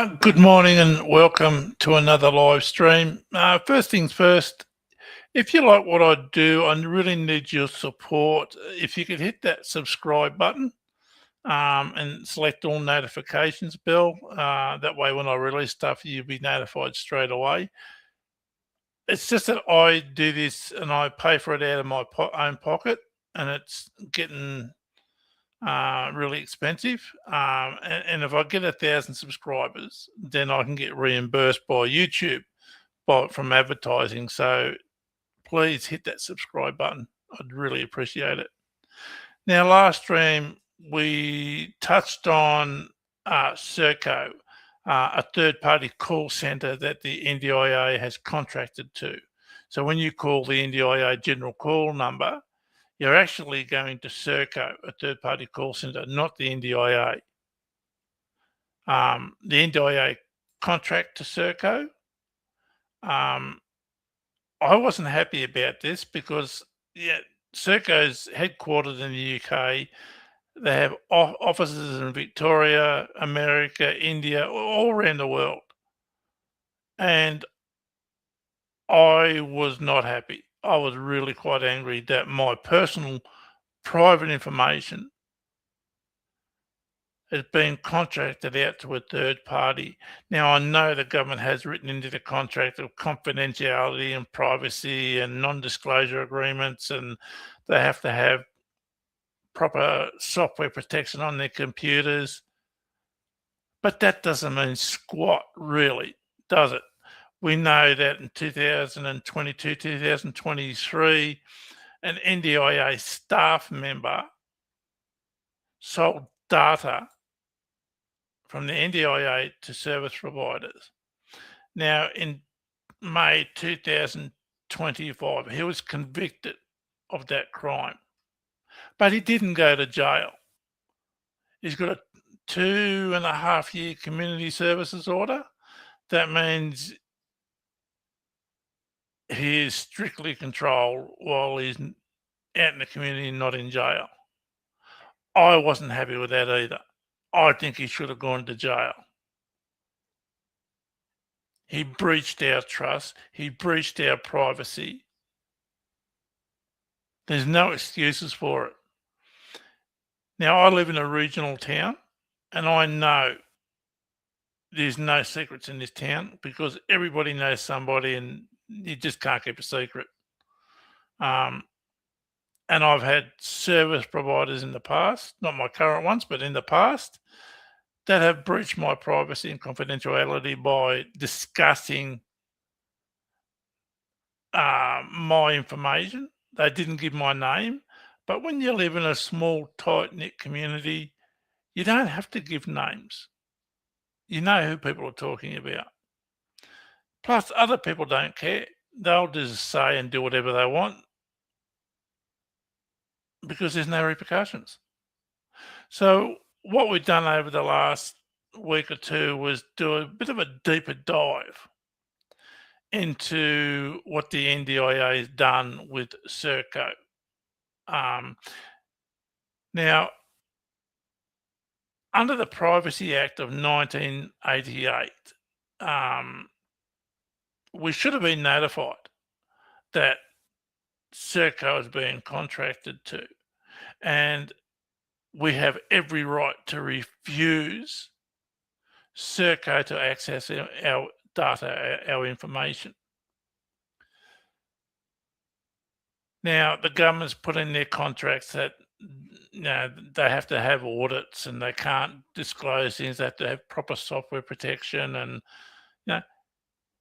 Good morning and welcome to another live stream. First things first, if you like what I do, I really need your support. If you could hit that subscribe button and select all notifications bell, that way when I release stuff, you'll be notified straight away. It's just that I do this and I pay for it out of my own pocket, and it's getting really expensive. And if I get 1,000 subscribers, then I can get reimbursed by YouTube from advertising. So please hit that subscribe button. I'd really appreciate it. Now, last stream, we touched on Serco, a third-party call center that the NDIA has contracted to. So when you call the NDIA general call number, you're actually going to Serco, a third-party call center, not the NDIA. The NDIA contract to Serco. I wasn't happy about this because, Serco's headquartered in the UK. They have offices in Victoria, America, India, all around the world. And I was not happy. I was really quite angry that my personal private information is being contracted out to a third party. Now, I know the government has written into the contract of confidentiality and privacy and non-disclosure agreements, and they have to have proper software protection on their computers. But that doesn't mean squat, really, does it? We know that in 2022, 2023, an NDIA staff member sold data from the NDIA to service providers. Now, in May 2025, he was convicted of that crime, but he didn't go to jail. He's got a 2.5-year community services order. That means he is strictly controlled while he's out in the community and not in jail. I wasn't happy with that either. I think he should have gone to jail. He breached our trust. He breached our privacy. There's no excuses for it. Now, I live in a regional town, and I know there's no secrets in this town because everybody knows somebody and you just can't keep a secret. And I've had service providers in the past, not my current ones, but in the past, that have breached my privacy and confidentiality by discussing my information. They didn't give my name. But when you live in a small, tight-knit community, you don't have to give names. You know who people are talking about. Plus, other people don't care. They'll just say and do whatever they want because there's no repercussions. So what we've done over the last week or two was do a bit of a deeper dive into what the NDIA has done with Serco. Now, under the Privacy Act of 1988, we should have been notified that Serco is being contracted to, and we have every right to refuse Serco to access our data, our information. Now, the government's put in their contracts that they have to have audits and they can't disclose things. They have to have proper software protection. And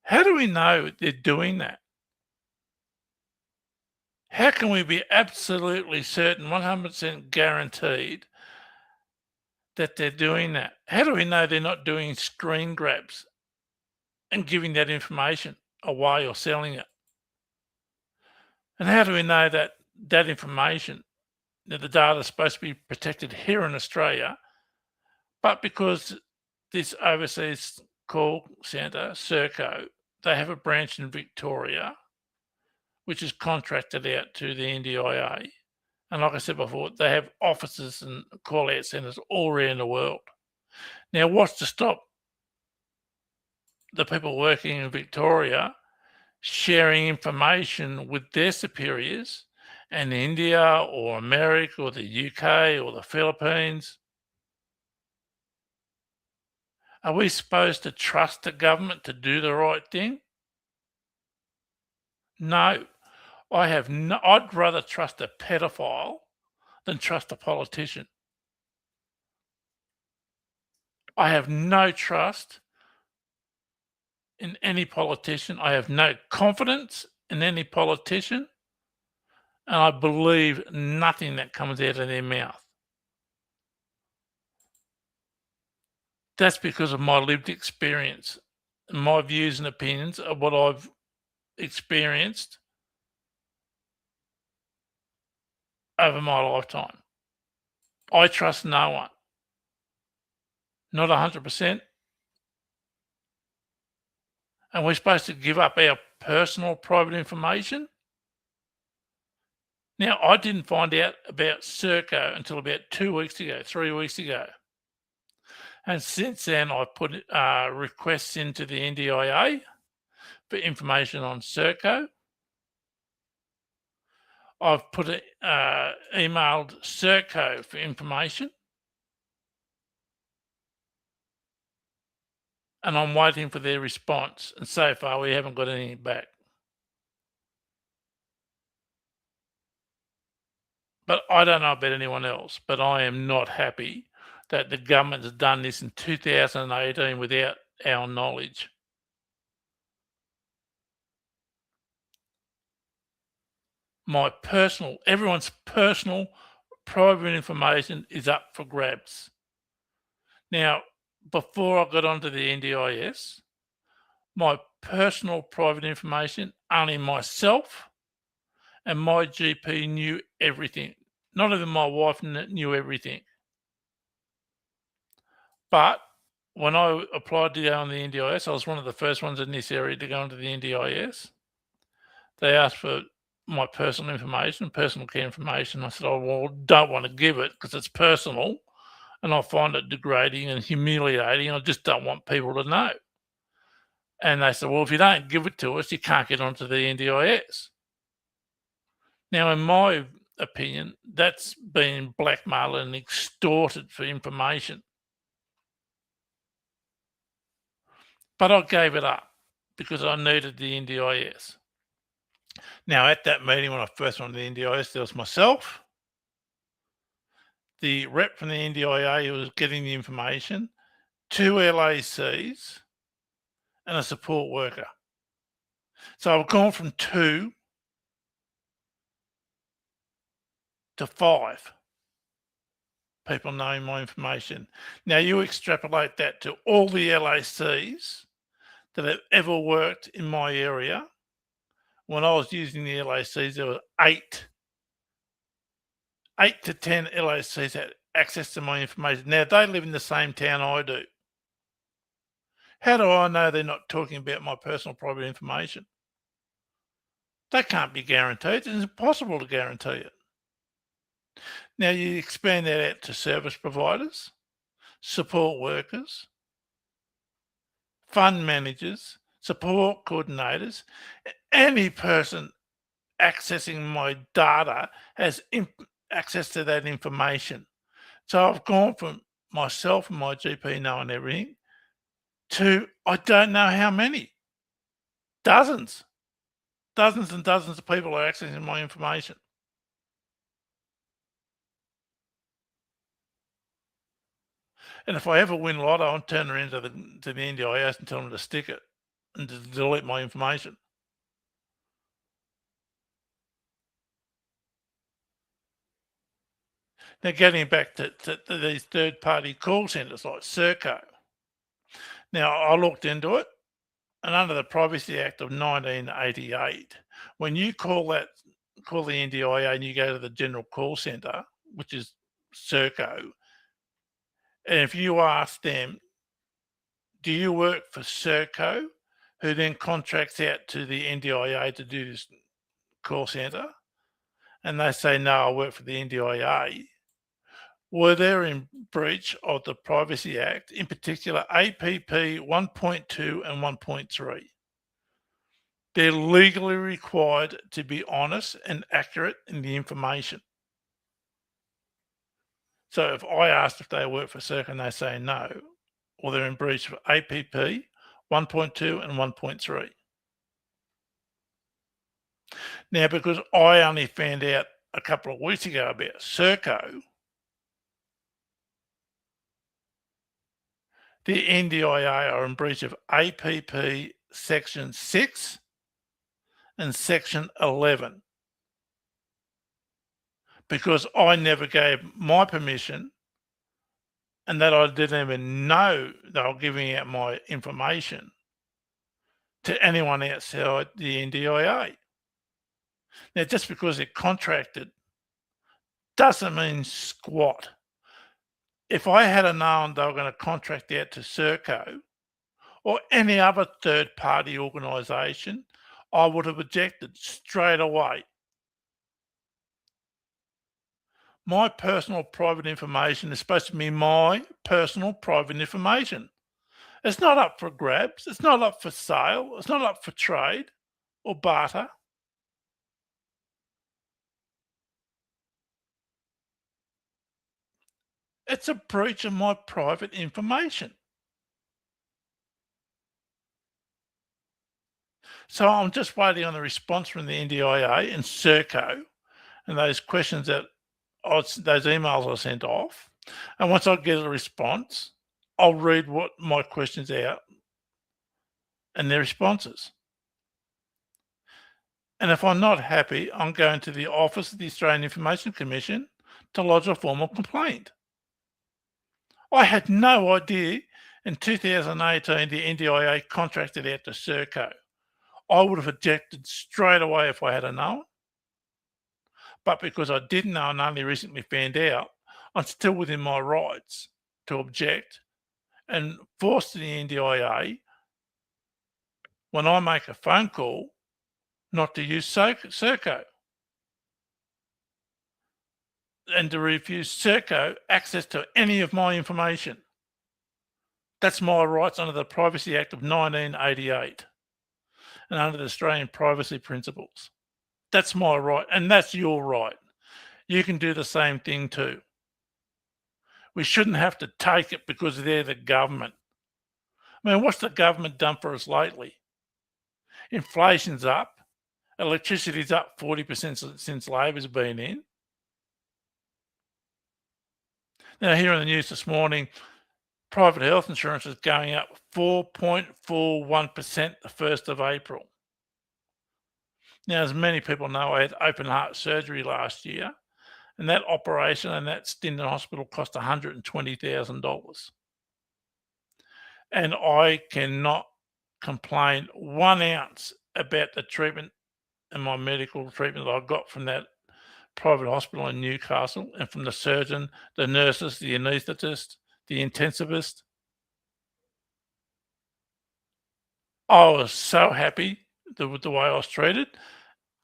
how do we know they're doing that? How can we be absolutely certain, 100% guaranteed that they're doing that? How do we know they're not doing screen grabs and giving that information away or selling it? And how do we know that that information, that the data is supposed to be protected here in Australia, but because this overseas call centre, Serco, they have a branch in Victoria, which is contracted out to the NDIA. And like I said before, they have offices and call-out centres all around the world. Now, what's to stop the people working in Victoria sharing information with their superiors in India or America or the UK or the Philippines. Are we supposed to trust the government to do the right thing? No. I'd rather trust a pedophile than trust a politician. I have no trust in any politician. I have no confidence in any politician, and I believe nothing that comes out of their mouth. That's because of my lived experience. My views and opinions are what I've experienced over my lifetime. I trust no one. Not 100%. And we're supposed to give up our personal private information? Now, I didn't find out about Serco until about 2 weeks ago, 3 weeks ago. And since then, I put requests into the NDIA for information on Serco. I've emailed Serco for information. And I'm waiting for their response. And so far, we haven't got anything back. But I don't know about anyone else, but I am not happy that the government has done this in 2018 without our knowledge. Everyone's personal private information is up for grabs. Now, before I got onto the NDIS, my personal private information, only myself and my GP knew everything. Not even my wife knew everything. But when I applied to go on the NDIS, I was one of the first ones in this area to go into the NDIS. They asked for my personal information, personal care information. I said, oh, well, don't want to give it because it's personal and I find it degrading and humiliating. I just don't want people to know. And they said, well, if you don't give it to us, you can't get onto the NDIS. Now, in my opinion, that's been blackmailed and extorted for information. But I gave it up because I needed the NDIS. Now, at that meeting when I first went to the NDIS, there was myself, the rep from the NDIA who was getting the information, 2 LACs, and a support worker. So I've gone from 2 to 5 people knowing my information. Now, you extrapolate that to all the LACs that have ever worked in my area. When I was using the LACs, there were 8 to 10 LACs had access to my information. Now, they live in the same town I do. How do I know they're not talking about my personal private information? That can't be guaranteed. It's impossible to guarantee it. Now, you expand that out to service providers, support workers, fund managers, support coordinators. Any person accessing my data has access to that information. So I've gone from myself and my GP knowing everything to I don't know how many. Dozens and dozens of people are accessing my information. And if I ever win lotto, I'll turn around to the NDIS and tell them to stick it and to delete my information. Now, getting back to these third-party call centres like Serco. Now, I looked into it, and under the Privacy Act of 1988, when you call the NDIA and you go to the general call centre, which is Serco, and if you ask them, do you work for Serco, who then contracts out to the NDIA to do this call centre, and they say, no, I work for the NDIA, were there in breach of the Privacy Act, in particular APP 1.2 and 1.3. They're legally required to be honest and accurate in the information. So if I asked if they work for Serco and they say no, or they're in breach of APP 1.2 and 1.3. Now, because I only found out a couple of weeks ago about Serco, the NDIA are in breach of APP Section 6 and Section 11 because I never gave my permission and that I didn't even know they were giving out my information to anyone outside the NDIA. Now, just because they're contracted doesn't mean squat. If I had known they were going to contract out to Serco or any other third-party organisation, I would have objected straight away. My personal private information is supposed to be my personal private information. It's not up for grabs. It's not up for sale. It's not up for trade or barter. It's a breach of my private information. So I'm just waiting on the response from the NDIA and Serco and those questions that those emails I sent off. And once I get a response, I'll read what my questions out and their responses. And if I'm not happy, I'm going to the Office of the Australian Information Commission to lodge a formal complaint. I had no idea in 2018 the NDIA contracted out to Serco. I would have objected straight away if I had known. But because I didn't know and only recently found out, I'm still within my rights to object and force the NDIA, when I make a phone call, not to use Serco and to refuse Serco access to any of my information. That's my rights under the Privacy Act of 1988 and under the Australian privacy principles. That's my right, and that's your right. You can do the same thing too. We shouldn't have to take it because they're the government. I mean, what's the government done for us lately? Inflation's up. Electricity's up 40% since Labor's been in. Now, here on the news this morning, private health insurance is going up 4.41% the 1st of April. Now, as many people know, I had open heart surgery last year, and that operation and that stint in hospital cost $120,000. And I cannot complain 1 ounce about the treatment and my medical treatment that I got from that private hospital in Newcastle and from the surgeon, the nurses, the anaesthetist, the intensivist. I was so happy with the way I was treated.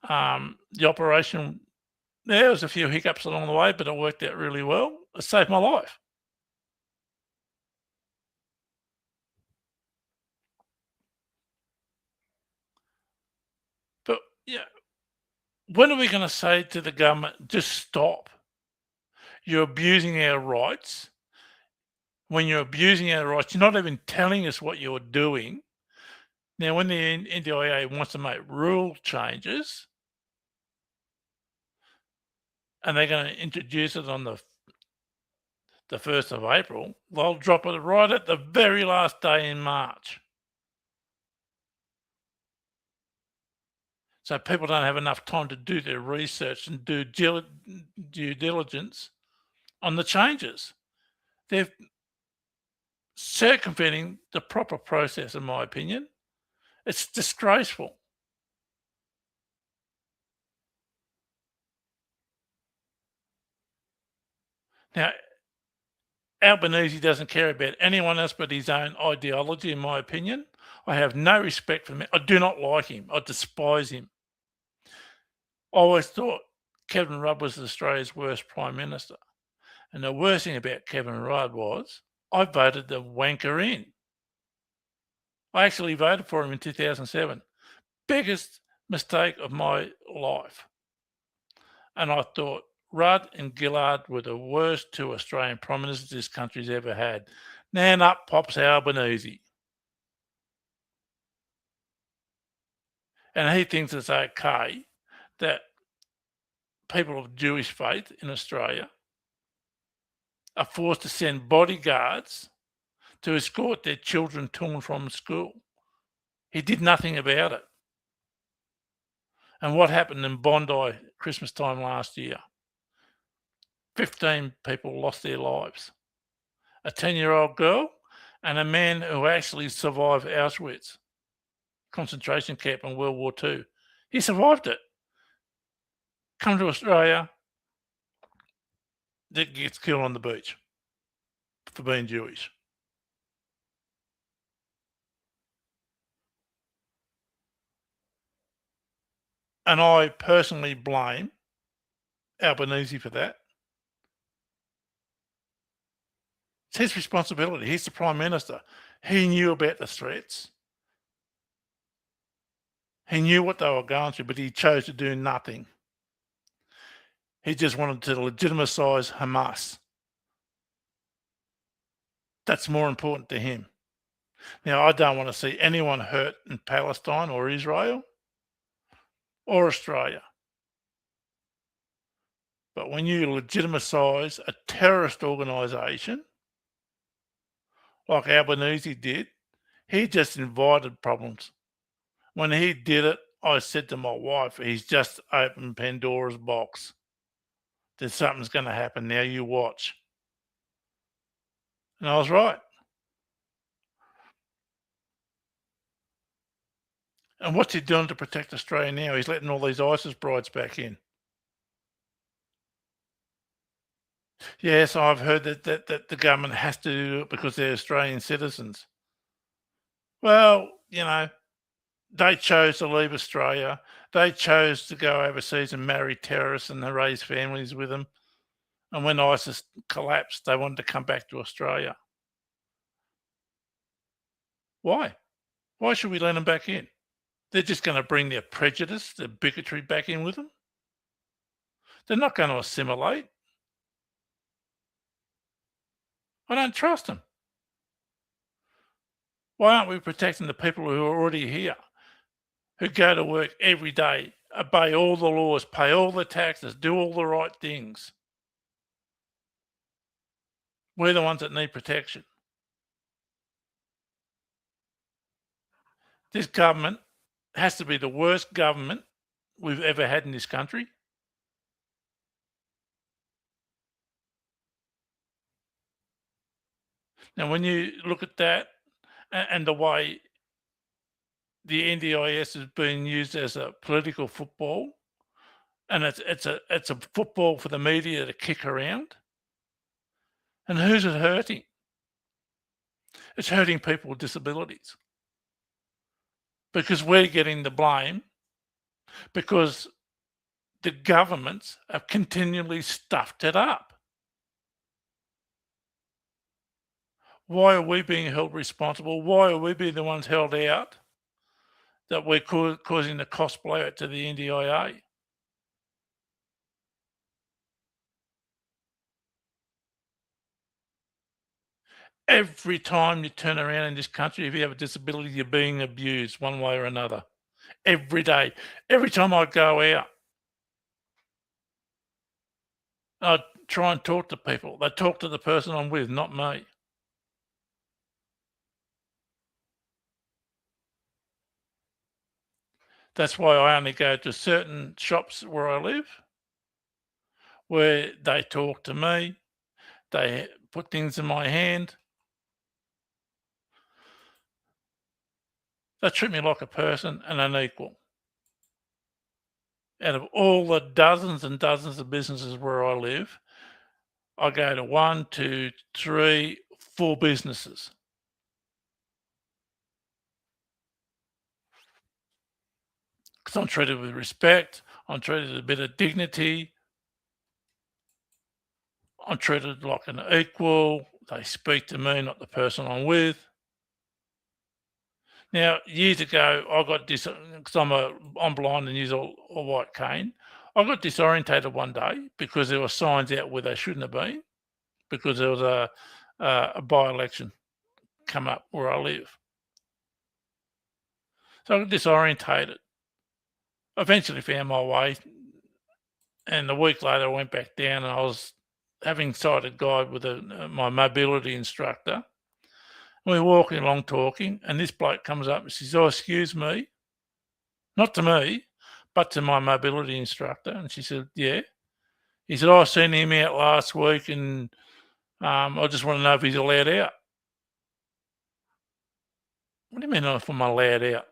The operation, there was a few hiccups along the way, but it worked out really well. It saved my life. But yeah, when are we going to say to the government, just stop? You're abusing our rights. When you're abusing our rights, you're not even telling us what you're doing. Now, when the NDIA wants to make rule changes, and they're going to introduce it on the 1st of April, they'll drop it right at the very last day in March. So people don't have enough time to do their research and do due diligence on the changes. They're circumventing the proper process, in my opinion. It's disgraceful. Now, Albanese doesn't care about anyone else but his own ideology, in my opinion. I have no respect for him. I do not like him. I despise him. I always thought Kevin Rudd was Australia's worst Prime Minister. And the worst thing about Kevin Rudd was I voted the wanker in. I actually voted for him in 2007. Biggest mistake of my life. And I thought Rudd and Gillard were the worst two Australian Prime Ministers this country's ever had. Then up pops Albanese. And he thinks it's okay that people of Jewish faith in Australia are forced to send bodyguards to escort their children to and from school. He did nothing about it. And what happened in Bondi Christmas time last year? 15 people lost their lives. A 10-year-old girl and a man who actually survived Auschwitz concentration camp in World War II. He survived it. Come to Australia, that gets killed on the beach for being Jewish. And I personally blame Albanese for that. It's his responsibility. He's the Prime Minister. He knew about the threats. He knew what they were going through, but he chose to do nothing. He just wanted to legitimise Hamas. That's more important to him. Now, I don't want to see anyone hurt in Palestine or Israel or Australia. But when you legitimise a terrorist organisation, like Albanese did, he just invited problems. When he did it, I said to my wife, he's just opened Pandora's box. There's something's going to happen now, you watch. And I was right. And what's he doing to protect Australia now? He's letting all these ISIS brides back in. Yes, I've heard that the government has to do it because they're Australian citizens. Well, they chose to leave Australia. They chose to go overseas and marry terrorists and raise families with them. And when ISIS collapsed, they wanted to come back to Australia. Why? Why should we let them back in? They're just going to bring their prejudice, their bigotry back in with them. They're not going to assimilate. I don't trust them. Why aren't we protecting the people who are already here, who go to work every day, obey all the laws, pay all the taxes, do all the right things? We're the ones that need protection. This government has to be the worst government we've ever had in this country. Now, when you look at that and the way the NDIS is being used as a political football, and it's a football for the media to kick around, and who's it hurting? It's hurting people with disabilities because we're getting the blame because the governments have continually stuffed it up. Why are we being held responsible? Why are we being the ones held out that we're causing the cost blowout to the NDIA? Every time you turn around in this country, if you have a disability, you're being abused one way or another. Every day. Every time I go out, I try and talk to people. They talk to the person I'm with, not me. That's why I only go to certain shops where I live, where they talk to me, they put things in my hand. They treat me like a person and an equal. Out of all the dozens and dozens of businesses where I live, I go to 1, 2, 3, 4 businesses. Because I'm treated with respect, I'm treated with a bit of dignity. I'm treated like an equal. They speak to me, not the person I'm with. Now, years ago, I got because I'm blind and use a white cane. I got disorientated one day because there were signs out where they shouldn't have been because there was a by-election come up where I live. So I got disorientated. Eventually found my way, and a week later I went back down and I was having sighted guide with my mobility instructor. We were walking along talking, and this bloke comes up and says, "Oh, excuse me," not to me, but to my mobility instructor. And she said, "Yeah." He said, "Oh, I seen him out last week, and I just want to know if he's allowed out." What do you mean if I'm allowed out?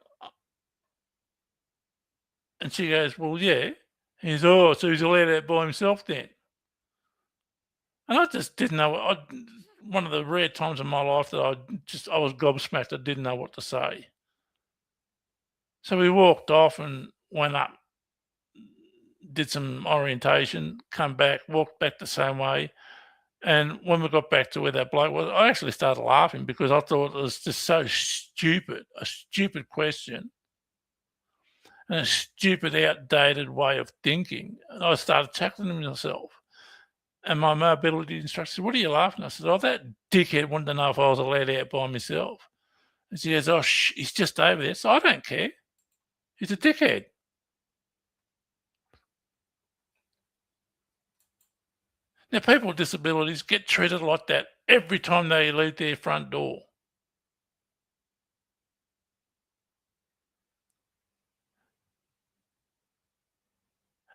And she goes, "Well, yeah." He says, "Oh, so he's allowed out by himself then?" And I just didn't know. One of the rare times in my life that I was gobsmacked. I didn't know what to say. So we walked off and went up, did some orientation, come back, walked back the same way. And when we got back to where that bloke was, I actually started laughing because I thought it was just so stupid, a stupid question and a stupid, outdated way of thinking. And I started chuckling to myself. And my mobility instructor said, "What are you laughing at?" I said, "Oh, that dickhead wanted to know if I was allowed out by myself." And she goes, "Oh, he's just over there." So I don't care. He's a dickhead. Now, people with disabilities get treated like that every time they leave their front door.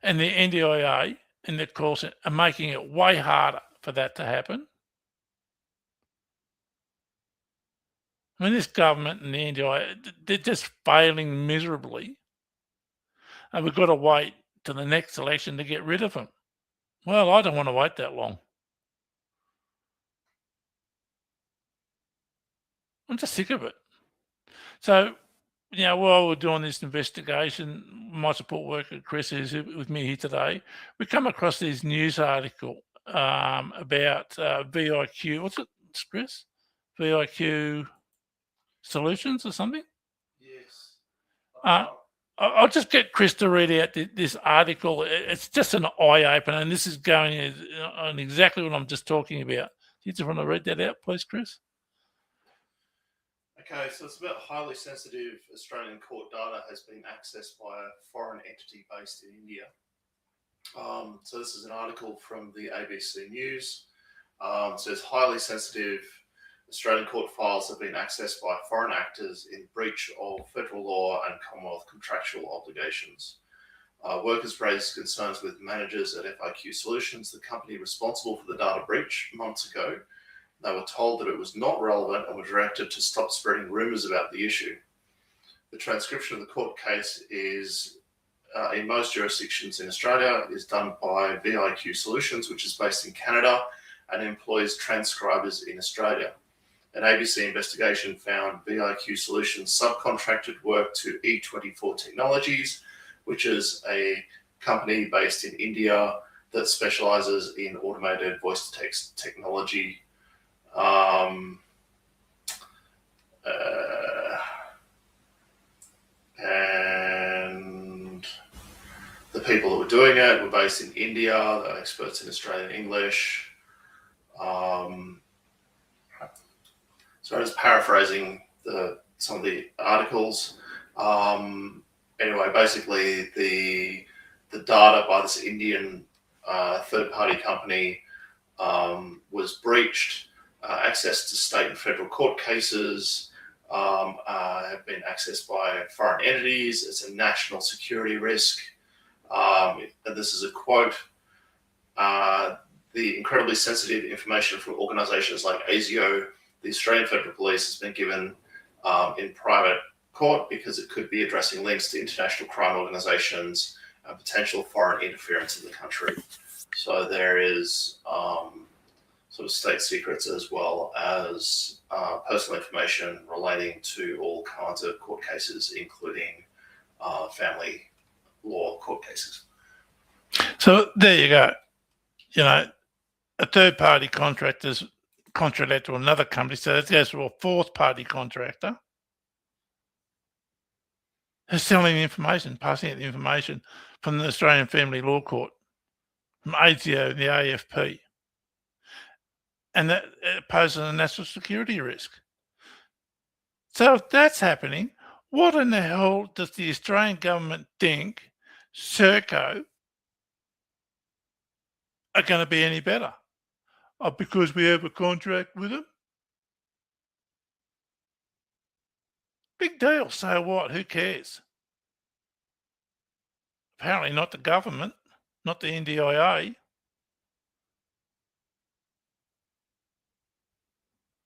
And the NDIA and the course are making it way harder for that to happen. I mean, this government and the NDIA, they're just failing miserably. And we've got to wait till the next election to get rid of them. Well, I don't want to wait that long. I'm just sick of it. So, while we're doing this investigation, my support worker, Chris, is with me here today. We come across this news article about VIQ. What's it, Chris? VIQ Solutions or something? Yes. I'll just get Chris to read out this article. It's just an eye-opener, and this is going on exactly what I'm just talking about. Do you just want to read that out, please, Chris? Okay, so it's about highly sensitive Australian court data has been accessed by a foreign entity based in India. So this is an article from the ABC News. It says highly sensitive Australian court files have been accessed by foreign actors in breach of federal law and Commonwealth contractual obligations. Workers raised concerns with managers at FIQ Solutions, the company responsible for the data breach, months ago. They were told that it was not relevant and were directed to stop spreading rumours about the issue. The transcription of the court case is, in most jurisdictions in Australia, is done by VIQ Solutions, which is based in Canada and employs transcribers in Australia. An ABC investigation found VIQ Solutions subcontracted work to E24 Technologies, which is a company based in India that specialises in automated voice-to-text technology. And the people that were doing it were based in India. They're experts in Australian English. So I was paraphrasing some of the articles. Anyway, basically the data by this Indian third-party company was breached. Access to state and federal court cases have been accessed by foreign entities. It's a national security risk. And this is a quote. The incredibly sensitive information from organisations like ASIO, the Australian Federal Police, has been given in private court because it could be addressing links to international crime organisations and potential foreign interference in the country. So there is sort of state secrets as well as personal information relating to all kinds of court cases, including family law court cases. So there you go. a third-party contractor to another company, so that goes to a fourth-party contractor who's selling the information, passing out the information from the Australian Family Law Court, from ATO and the AFP. And that poses a national security risk. So if that's happening, what in the hell does the Australian government think Serco are going to be any better? Oh, because we have a contract with them? Big deal. So what? Who cares? Apparently not the government, not the NDIA.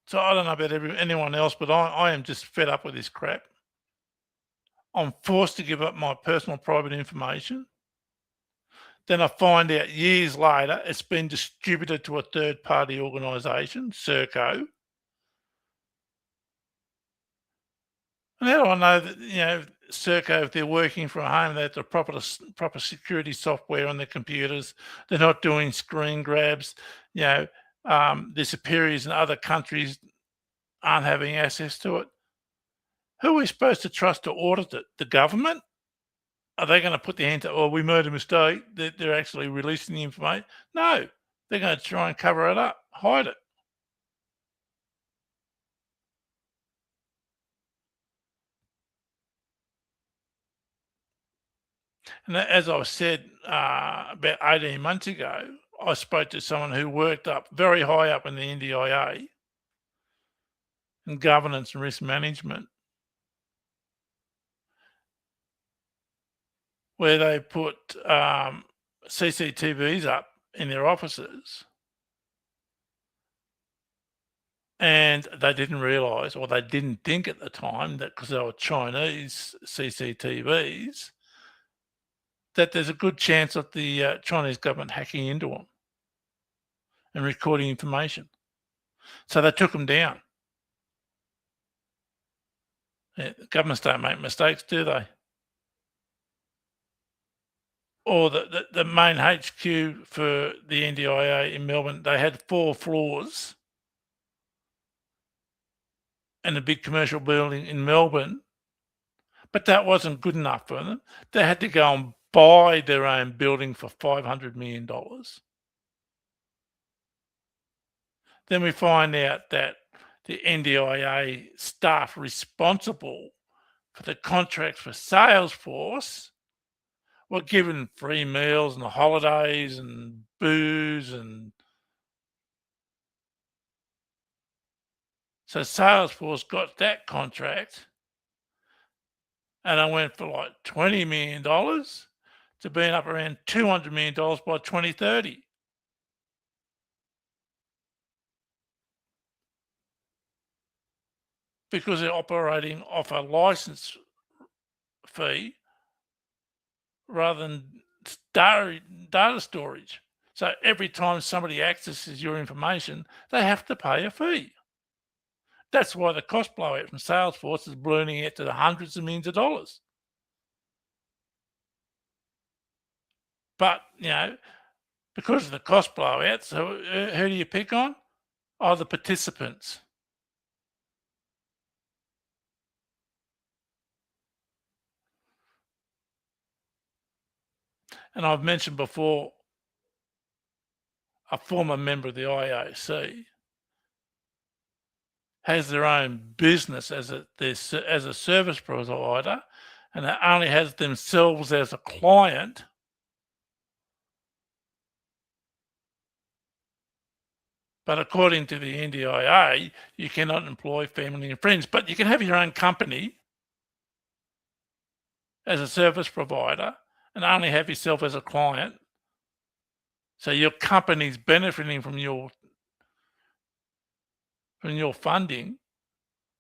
So I don't know about anyone else, but I am just fed up with this crap. I'm forced to give up my personal private information. Then I find out years later it's been distributed to a third-party organisation, Serco. And how do I know that, Serco, if they're working from home, they have the proper security software on their computers, they're not doing screen grabs, their superiors in other countries aren't having access to it. Who are we supposed to trust to audit it? The government? Are they going to put their hand to, oh, we made a mistake, they're actually releasing the information? No, they're going to try and cover it up, hide it. And as I said about 18 months ago, I spoke to someone who worked up very high up in the NDIA in governance and risk management, where they put CCTVs up in their offices, and they didn't realise, or they didn't think at the time, that because they were Chinese CCTVs, that there's a good chance of the Chinese government hacking into them and recording information. So they took them down. Governments don't make mistakes, do they? Or the main HQ for the NDIA in Melbourne, they had 4 floors in a big commercial building in Melbourne, but that wasn't good enough for them. They had to go and buy their own building for $500 million. Then we find out that the NDIA staff responsible for the contracts for Salesforce were given free meals and holidays and booze, and so Salesforce got that contract, and I went for like $20 million to being up around $200 million by 2030. Because they're operating off a license fee rather than data storage. So every time somebody accesses your information, they have to pay a fee. That's why the cost blowout from Salesforce is ballooning out to the hundreds of millions of dollars. But, because of the cost blowout, so who do you pick on? Oh, the participants. And I've mentioned before, a former member of the IAC has their own business as a service provider, and it only has themselves as a client. But according to the NDIA, you cannot employ family and friends, but you can have your own company as a service provider and only have yourself as a client. So your company's benefiting from your funding.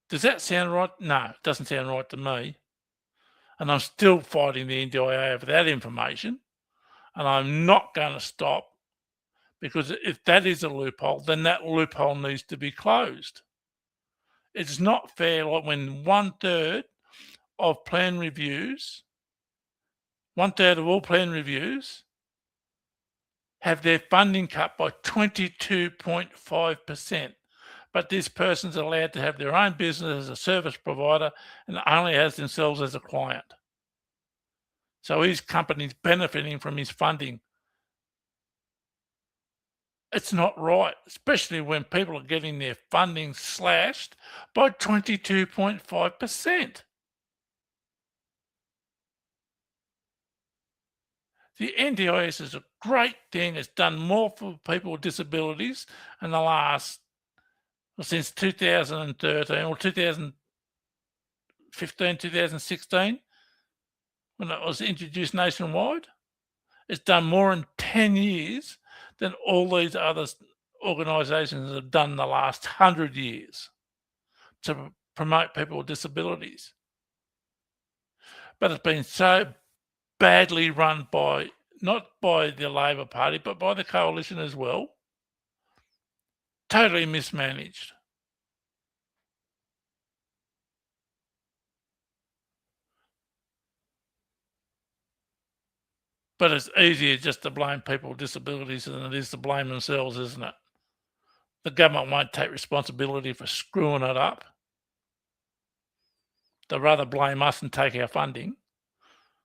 Does that sound right? No, it doesn't sound right to me. And I'm still fighting the NDIA over that information. And I'm not going to stop, because if that is a loophole, then that loophole needs to be closed. It's not fair, like when 1/3 of all plan reviews have their funding cut by 22.5%. But this person's allowed to have their own business as a service provider and only has themselves as a client. So his company's benefiting from his funding. It's not right, especially when people are getting their funding slashed by 22.5%. The NDIS is a great thing. It's done more for people with disabilities in the last, since 2013 or 2015, 2016, when it was introduced nationwide. It's done more in 10 years than all these other organisations have done in the last 100 years to promote people with disabilities. But it's been so badly run by, not by the Labor Party, but by the coalition as well. Totally mismanaged. But it's easier just to blame people with disabilities than it is to blame themselves, isn't it? The government won't take responsibility for screwing it up. They'd rather blame us and take our funding.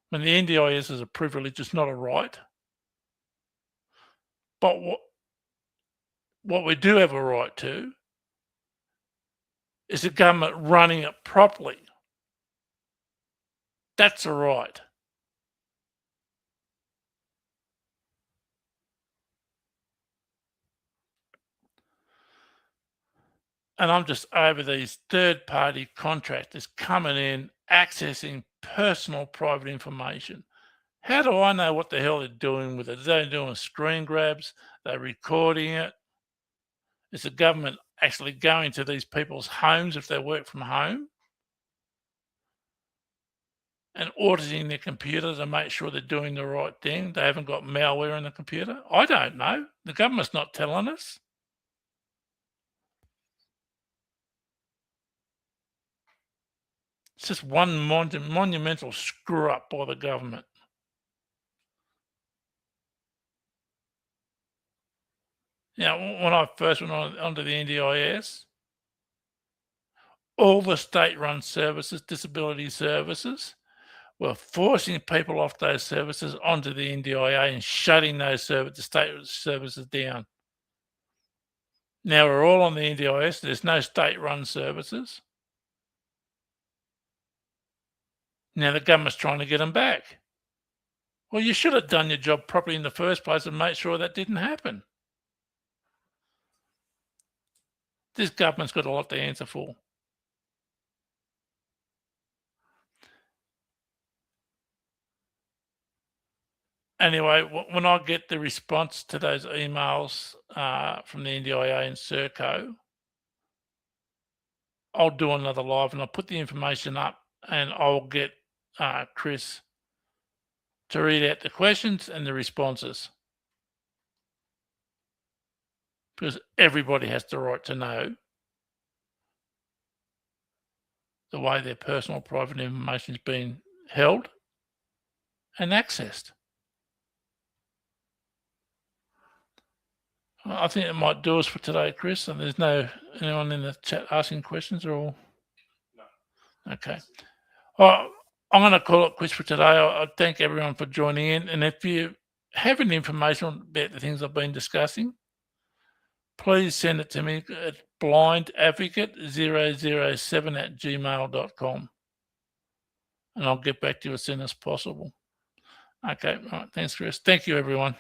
When the NDIS is a privilege, it's not a right. But what we do have a right to is the government running it properly. That's a right. And I'm just over these third-party contractors coming in, accessing personal private information. How do I know what the hell they're doing with it? Are they doing screen grabs? They're recording it? Is the government actually going to these people's homes if they work from home and auditing their computer to make sure they're doing the right thing? They haven't got malware in the computer? I don't know. The government's not telling us. It's just one monumental screw up by the government. Now, when I first went onto the NDIS, all the state-run services, disability services, were forcing people off those services onto the NDIA and shutting those state services down. Now we're all on the NDIS. There's no state-run services. Now the government's trying to get them back. Well, you should have done your job properly in the first place and made sure that didn't happen. This government's got a lot to answer for. Anyway, when I get the response to those emails from the NDIA and Serco, I'll do another live and I'll put the information up and I'll get Chris to read out the questions and the responses. Because everybody has the right to know the way their personal private information is being held and accessed. I think it might do us for today, Chris. And there's anyone in the chat asking questions or all? No. Okay. Well, I'm going to call it quits for today. I thank everyone for joining in. And if you have any information about the things I've been discussing, please send it to me at blindadvocate007@gmail.com. And I'll get back to you as soon as possible. Okay. All right. Thanks, Chris. Thank you, everyone.